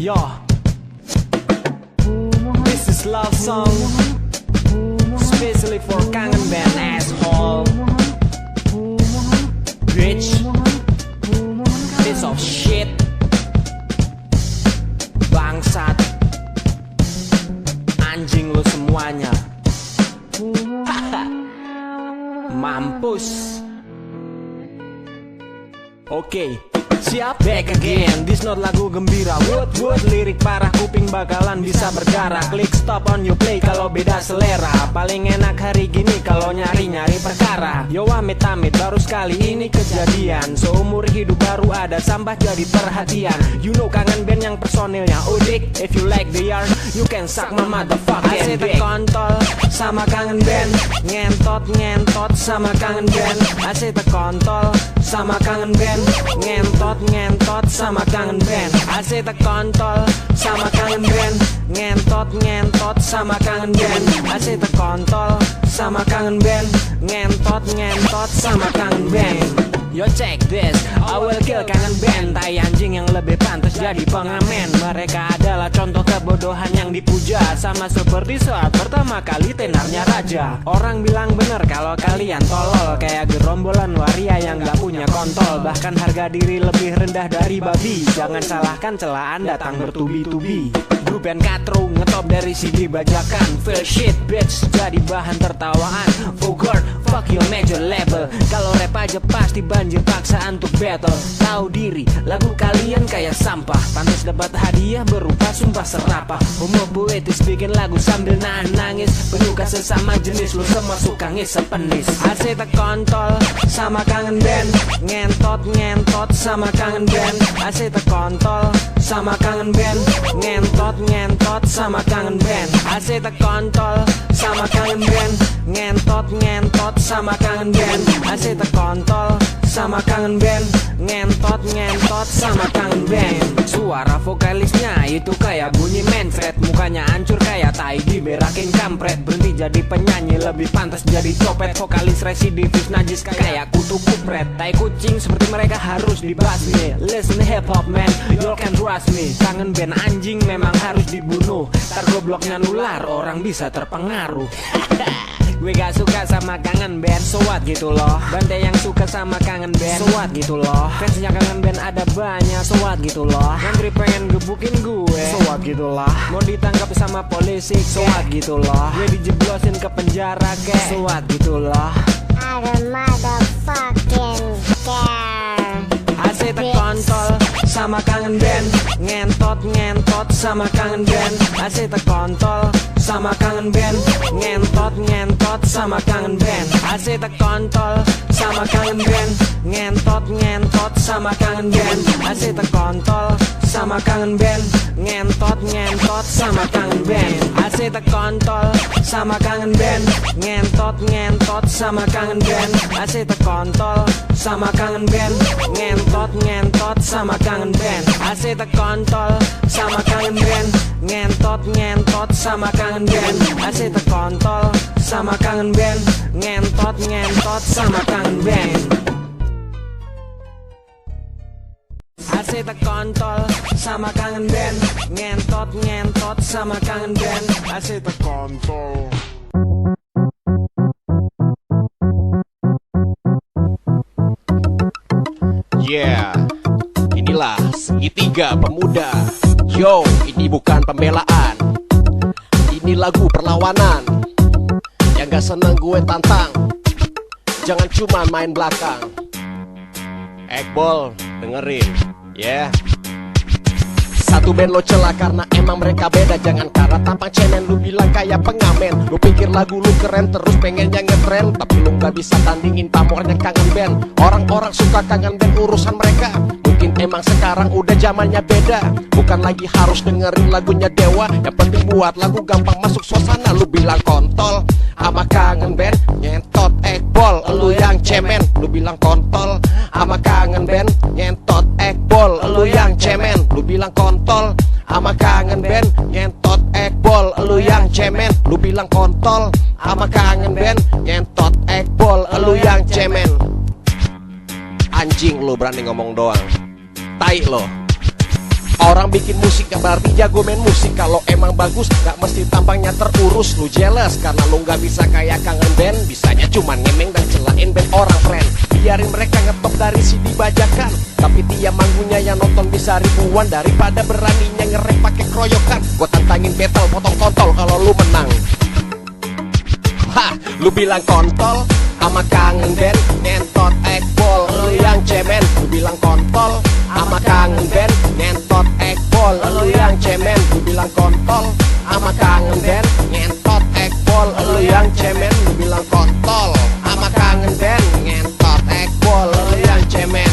Yo, this is love song, especially for kangen band asshole, bitch, piece of shit, bangsat, anjing lu semuanya. Mampus. Oke, siap? Back again, this not lagu gembira. Wood, lirik parah kuping bakalan bisa bergerak. Klik stop on you play kalau beda selera. Paling enak hari gini kalau nyari-nyari perkara. Yo amit baru sekali ini kejadian. Seumur hidup baru ada sampah jadi perhatian. You know kangen band yang personilnya udik. If you like the yarn, you can suck my motherfucking dick. Kontol sama kangen band, ngentot sama kangen band. Asik kontol sama kangen band, ngentot sama kangen band. Asik kontol sama kangen band, ngentot sama kangen band. Asik kontol sama kangen band, ngentot sama kangen band. Yo check this, I will kill kangen band. Tai anjing yang lebih pantas jadi pengamen. Mereka adalah contoh kebodohan yang dipuja, sama seperti saat pertama kali tenarnya raja. Orang bilang bener kalau kalian tolol, kayak gerombolan waria yang gak punya kontol. Bahkan harga diri lebih rendah dari babi. Jangan salahkan celaan datang bertubi-tubi. Grup band katro ngetop dari CD bajakan. Feel shit bitch jadi bahan tertawaan. Fogart fuck your major label. Kalau rap aja pasti banjir paksaan untuk battle. Tahu diri lagu kalian kayak sampah, pantas dapat hadiah berupa sumpah serapah. Homo poetis bikin lagu sambil nangis. Penyuka sesama jenis lu semua suka ngisep penis. Asik kontol sama kangen band, ngentot sama kangen band. Asik kontol sama kangen band, ngentot sama kangen band. Asik kontol sama kangen band, ngentot sama kangen band. Asik kontol sama kangen band, ngentot sama kangen band. Suara vokalisnya itu kayak bunyi mencret. Mukanya hancur kayak tai diberakin kampret. Berhenti jadi penyanyi, lebih pantas jadi copet. Vokalis residivis najis kayak kutu kupret. Tai kucing seperti mereka harus dibasmi. Listen hip hop man, you can trust me. Kangen band anjing memang harus dibunuh. Ntar gobloknya nular, orang bisa terpengaruh. Gue gak suka sama kangen band, so what gitu loh. Bante yang suka sama kangen band, so what gitu loh. Fansnya kangen band ada banyak, so what gitu loh. Ngantri pengen gebukin gue, so what gitu lah. Mau ditangkap sama polisi, so what gitu loh. Gue dijeblosin ke penjara kek, so what gitu loh. I don't motherfucking care. Asik kontol sama kangen band, ngentot sama kangen band. Asik kontol sama kangen band, ngentot sama kangen band. Asik kontol sama kangen band, ngentot sama kangen band. Asik kontol sama kangen band, ngentot sama kangen band. Asik kontol sama kangen band, ngentot sama kangen band. Asik kontol sama kangen band, ngentot sama kangen band. Asik kontol sama kangen band, ngentot sama kangen band. Asik kontol sama kangen band, ngentot sama kangen band. Asik kontol sama kangen band, ngentot sama kangen band. Asik kontol. Yeah, inilah segitiga pemuda. Yo, ini bukan pembelaan, ini lagu perlawanan. Yang gak seneng gue tantang, jangan cuma main belakang. Ekbol, dengerin, yeah. Satu band lo celah karena emang mereka beda. Jangan karena tampang cemen lu bilang kayak pengamen. Lu pikir lagu lu keren terus pengennya ngetren, tapi lu gak bisa tandingin pamornya kangen band. Orang-orang suka kangen band urusan mereka. Mungkin emang sekarang udah zamannya beda. Bukan lagi harus dengerin lagunya Dewa. Yang penting buat lagu gampang masuk suasana. Lu bilang kontol sama kangen band, nyentot ekbol lu yang cemen. Lu bilang kontol sama kangen band, nyentot ekbol lu yang cemen. Lu bilang kontol sama kangen band, nyentot ekbol lu yang cemen. Lu bilang kontol sama kangen band, nyentot ekbol lu yang cemen. Anjing lu berani ngomong doang, tai lo. Orang bikin musik gak berarti jago main musik. Kalau emang bagus gak mesti tampangnya terurus. Lu jealous karena lu gak bisa kayak kangen band. Bisanya cuman ngemeng dan celain band orang friend. Biarin mereka ngetop dari CD bajakan, tapi tiap manggunya yang nonton bisa ribuan. Daripada beraninya nge-rap pakai keroyokan, gua tantangin battle potong kontol kalau lu menang. Ha, lu bilang kontol ama kangen band, ngentot ekbol lu yang cemen. Lu bilang kontol ama kangen band, ngentot ekbol lu yang cemen. Lu bilang kontol ama kangen band, ngentot ekbol lu yang cemen. Lu bilang kontol ama kangen band, ngentot ekbol lu yang cemen.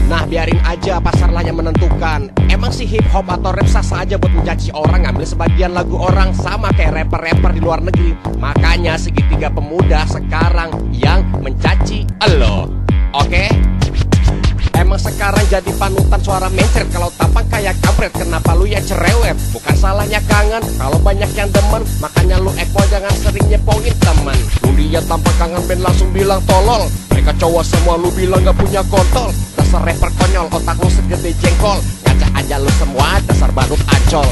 Nah biarin aja pasarlah yang menentukan. Emang sih hip hop atau rap sah aja buat mencaci orang, ngambil sebagian lagu orang, sama kayak rapper-rapper di luar negeri. Makanya segitiga pemuda sekarang yang mencaci elo. Oke? Emang sekarang jadi panutan suara mencret. Kalau tampang kayak kampret, kenapa lu ya cerewet? Bukan salahnya kangen kalau banyak yang demen. Makanya lu ekpo jangan sering nyepoin temen. Lu liat tampang kangen band langsung bilang tolol. Mereka cowok semua lu bilang gak punya kontol. Dasar rapper konyol, otak lu segede jengkol. Ngaca aja lu semua, dasar badut acol.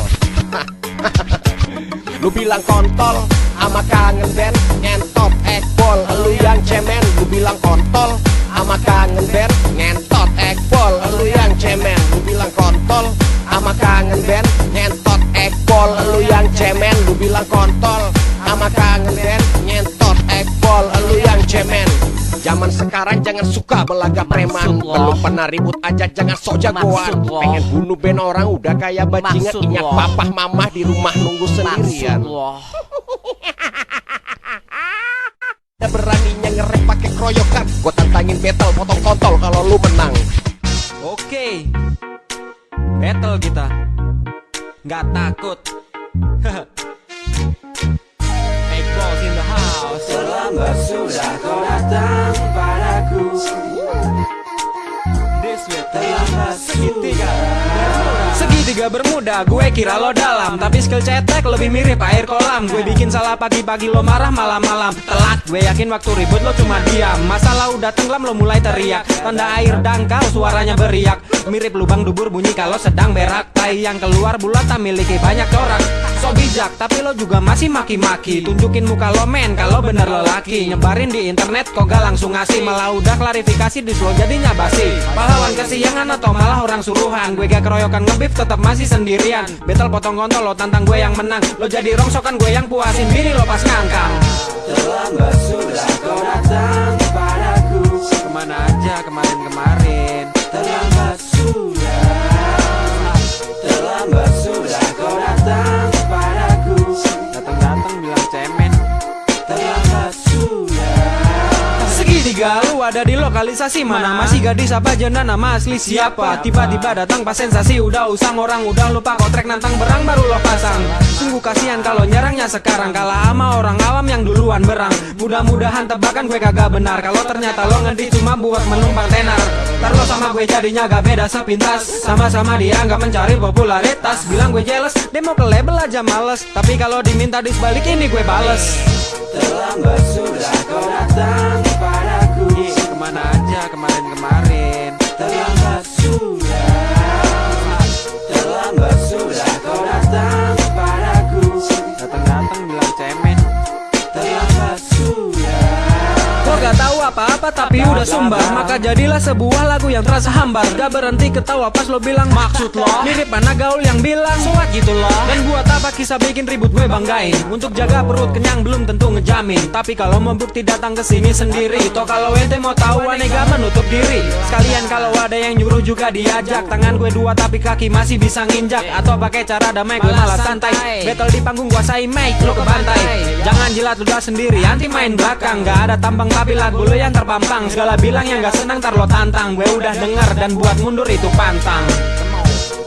Lu bilang kontol ama kangen band, ngentot ekbol lu yang cemen. Lu bilang kontol ama kangen band, ngentot ekbol lu yang cemen. Lu bilang kontol ama kangen band, ngentot ekbol lu yang cemen. Lu bilang kontol ama kangen band, ngentot ekbol lu yang cemen. Zaman sekarang jangan suka belaga preman. Belum pernah ribut aja jangan sok jagoan. Pengen bunuh band orang udah kayak bajingan. Ingat papah mamah di rumah nunggu sendirian. Beraninya nge-rap pakai keroyokan, gua tantangin battle potong kontol kalau lu menang. Oke, battle kita, nggak takut. Ekbol in the house. Terlambat sudah kau datang padaku. This way terlambat segitiga. Segitiga bermuda, gue kira lo dalam, tapi skill cetek lebih mirip air kolam. Gue bikin salah pagi-pagi lo marah malam-malam. Telat, gue yakin waktu ribut lo cuma diam. Masalah udah tenggelam lo mulai teriak. Tanda air dangkal suaranya beriak. Mirip lubang dubur bunyi kalau sedang berak. Tai yang keluar bulat tak miliki banyak corak. So bijak, tapi lo juga masih maki-maki. Tunjukin muka lo men, kalau bener lo laki. Nyebarin di internet kok gak langsung ngasih. Malah udah klarifikasi di slow jadinya basi. Pahlawan kesiangan atau malah orang suruhan. Gue gak keroyokan ngebif tetap masih sendirian. Battle potong kontol lo tantang gue yang menang. Lo jadi rongsokan gue yang puasin diri lo pas ngangkang. Terlambat sudah kau datang padaku. Kemana aja kemarin-kemarin. Terlambat sudah. Terlambat sudah kau datang padaku. Datang-datang bilang cemen. Terlambat sudah. Segitiga lu ada di lokalisasi mana? Masih gadis apa janda nama asli siapa? Tiba-tiba datang pas sensasi. Udah usang orang udah lupa kotrek nantang berang baru lo pasang. Sungguh kasihan kalau nyerangnya sekarang. Kalah ama orang awam yang duluan berang. Mudah-mudahan tebakan gue kagak benar. Kalau ternyata lo ngedi cuma buat menumpang tenar. Ntar lo sama gue jadinya gak beda sepintas. Sama-sama dianggap mencari popularitas. Bilang gue jealous, demo ke label aja males. Tapi kalau diminta disbalik ini gue bales. Terlambat sudah kau datang padaku. Kemana aja kemarin-kemarin. Terlambat sudah. Terlambat sudah kau datang padaku. Datang-datang bilang cemen. Terlambat sudah. Kau gak tahu apa-apa tapi udah sumbar. Maka jadilah sebuah lagu yang terasa hambar. Gak berhenti ketawa pas lo bilang maksud lo. Mirip anak gaul yang bilang suat gitu lo. Dan buat apa kisah bikin ribut gue banggain. Untuk jaga perut kenyang belum tentu ngejamin. Tapi kalau membukti datang ke sini sendiri. Toh kalau ente mau tahu aneh gak menutup diri. Sekalian kalau ada yang nyuruh juga diajak. Tangan gue dua tapi kaki masih bisa nginjak. Atau pakai cara damai gue malah santai. Battle di panggung kuasai mic lo ke bantai. Jangan jilat ludah sendiri anti main belakang. Gak ada tambang tapi lagu lo yang terpampang. Segala bilang yang gak senang tar lo tantang. Gue udah denger dan buat mundur itu pantang.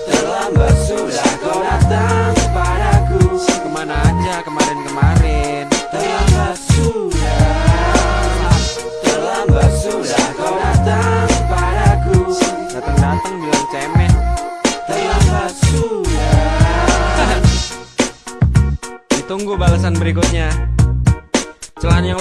Terlambat sudah kau datang padaku. Kemana aja kemarin-kemarin. Terlambat sudah. Terlambat sudah kau datang padaku. Datang-datang bilang cemen. Terlambat sudah. Ditunggu balasan berikutnya. Celan yang